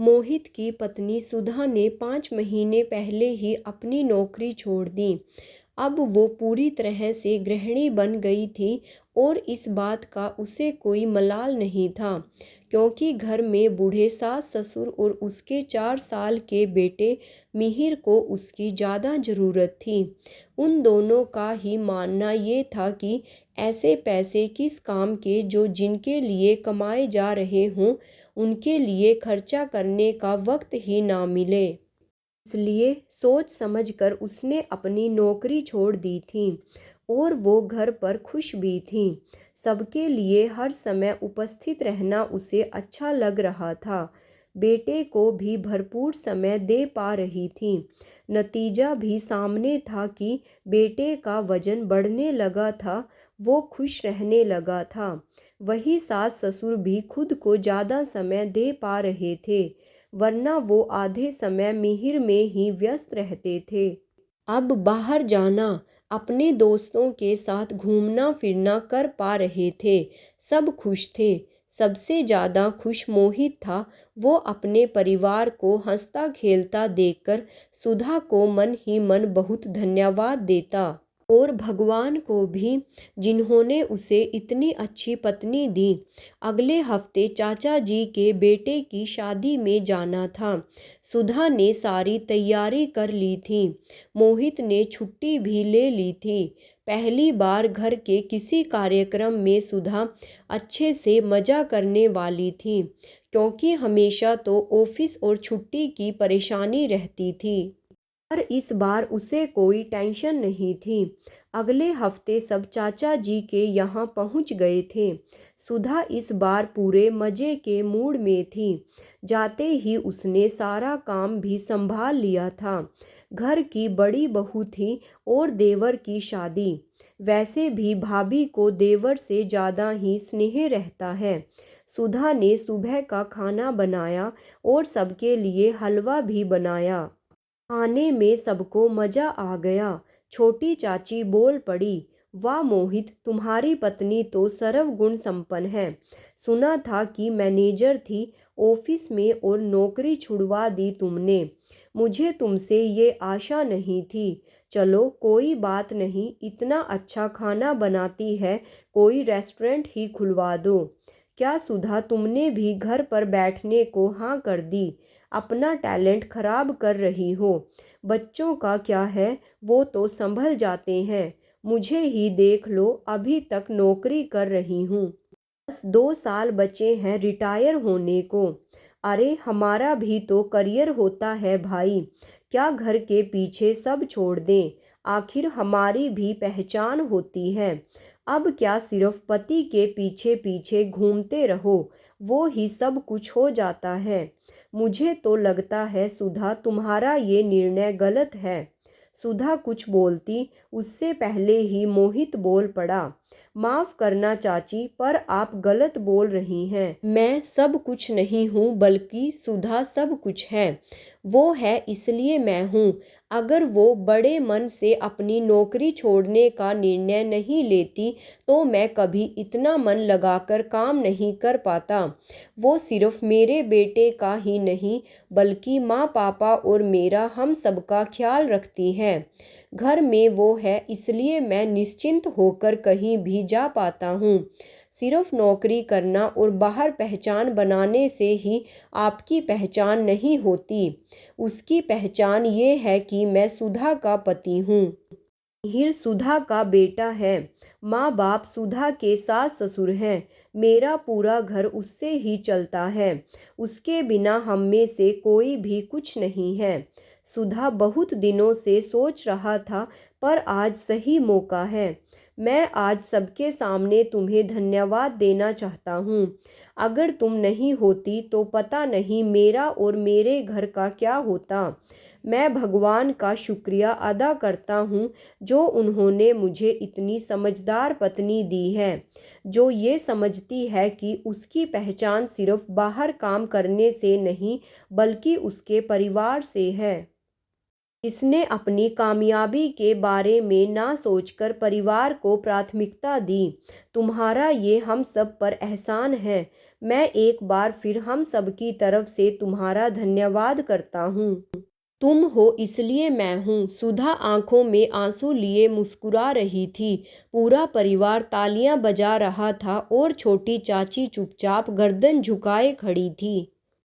मोहित की पत्नी सुधा ने 5 महीने पहले ही अपनी नौकरी छोड़ दी। अब वो पूरी तरह से गृहिणी बन गई थी और इस बात का उसे कोई मलाल नहीं था, क्योंकि घर में बूढ़े सास ससुर और उसके 4 साल के बेटे मिहिर को उसकी ज़्यादा ज़रूरत थी। उन दोनों का ही मानना ये था कि ऐसे पैसे किस काम के जो जिनके लिए कमाए जा रहे हों उनके लिए खर्चा करने का वक्त ही ना मिले। इसलिए सोच समझकर उसने अपनी नौकरी छोड़ दी थी और वो घर पर खुश भी थी। सबके लिए हर समय उपस्थित रहना उसे अच्छा लग रहा था। बेटे को भी भरपूर समय दे पा रही थी। नतीजा भी सामने था कि बेटे का वजन बढ़ने लगा था। वो खुश रहने लगा था। वही सास ससुर भी खुद को ज़्यादा समय दे पा रहे थे, वरना वो आधे समय मिहिर में ही व्यस्त रहते थे। अब बाहर जाना, अपने दोस्तों के साथ घूमना फिरना कर पा रहे थे। सब खुश थे। सबसे ज़्यादा खुश मोहित था। वो अपने परिवार को हंसता खेलता देखकर सुधा को मन ही मन बहुत धन्यवाद देता और भगवान को भी, जिन्होंने उसे इतनी अच्छी पत्नी दी। अगले हफ्ते चाचा जी के बेटे की शादी में जाना था। सुधा ने सारी तैयारी कर ली थी। मोहित ने छुट्टी भी ले ली थी। पहली बार घर के किसी कार्यक्रम में सुधा अच्छे से मज़ा करने वाली थी, क्योंकि हमेशा तो ऑफिस और छुट्टी की परेशानी रहती थी। पर इस बार उसे कोई टेंशन नहीं थी। अगले हफ्ते सब चाचा जी के यहाँ पहुँच गए थे। सुधा इस बार पूरे मज़े के मूड में थी। जाते ही उसने सारा काम भी संभाल लिया था। घर की बड़ी बहू थी और देवर की शादी। वैसे भी भाभी को देवर से ज़्यादा ही स्नेह रहता है। सुधा ने सुबह का खाना बनाया और सबके लिए हलवा भी बनाया। खाने में सबको मज़ा आ गया। छोटी चाची बोल पड़ी, वाह मोहित, तुम्हारी पत्नी तो सर्वगुण संपन्न है। सुना था कि मैनेजर थी ऑफिस में और नौकरी छुड़वा दी तुमने। मुझे तुमसे ये आशा नहीं थी। चलो कोई बात नहीं, इतना अच्छा खाना बनाती है, कोई रेस्टोरेंट ही खुलवा दो। क्या सुधा, तुमने भी घर पर बैठने को हाँ कर दी? अपना टैलेंट खराब कर रही हो। बच्चों का क्या है, वो तो संभल जाते हैं। मुझे ही देख लो, अभी तक नौकरी कर रही हूँ। बस 2 साल बचे हैं रिटायर होने को। अरे हमारा भी तो करियर होता है भाई। क्या घर के पीछे सब छोड़ दें? आखिर हमारी भी पहचान होती है। अब क्या सिर्फ पति के पीछे पीछे घूमते रहो, वो ही सब कुछ हो जाता है? मुझे तो लगता है सुधा, तुम्हारा ये निर्णय गलत है। सुधा कुछ बोलती उससे पहले ही मोहित बोल पड़ा, माफ़ करना चाची, पर आप गलत बोल रही हैं। मैं सब कुछ नहीं हूँ, बल्कि सुधा सब कुछ है। वो है इसलिए मैं हूँ। अगर वो बड़े मन से अपनी नौकरी छोड़ने का निर्णय नहीं लेती तो मैं कभी इतना मन लगाकर काम नहीं कर पाता। वो सिर्फ मेरे बेटे का ही नहीं, बल्कि माँ पापा और मेरा हम सबका ख्याल रखती है। घर में वो है, इसलिए मैं निश्चिंत होकर कहीं भी जा पाता हूँ। सिर्फ नौकरी करना और बाहर पहचान बनाने से ही आपकी पहचान नहीं होती। उसकी पहचान ये है कि मैं सुधा का पति हूँ। मिहिर सुधा का बेटा है। माँ बाप सुधा के सास ससुर हैं। मेरा पूरा घर उससे ही चलता है। उसके बिना हम में से कोई भी कुछ नहीं है। सुधा बहुत दिनों से सोच रहा था, पर आज सही मौका है। मैं आज सबके सामने तुम्हें धन्यवाद देना चाहता हूँ। अगर तुम नहीं होती तो पता नहीं मेरा और मेरे घर का क्या होता। मैं भगवान का शुक्रिया अदा करता हूँ, जो उन्होंने मुझे इतनी समझदार पत्नी दी है, जो ये समझती है कि उसकी पहचान सिर्फ बाहर काम करने से नहीं, बल्कि उसके परिवार से है। इसने अपनी कामयाबी के बारे में ना सोचकर परिवार को प्राथमिकता दी। तुम्हारा ये हम सब पर एहसान है। मैं एक बार फिर हम सब की तरफ से तुम्हारा धन्यवाद करता हूँ। तुम हो इसलिए मैं हूँ। सुधा आंखों में आंसू लिए मुस्कुरा रही थी। पूरा परिवार तालियां बजा रहा था और छोटी चाची चुपचाप गर्दन झुकाए खड़ी थी।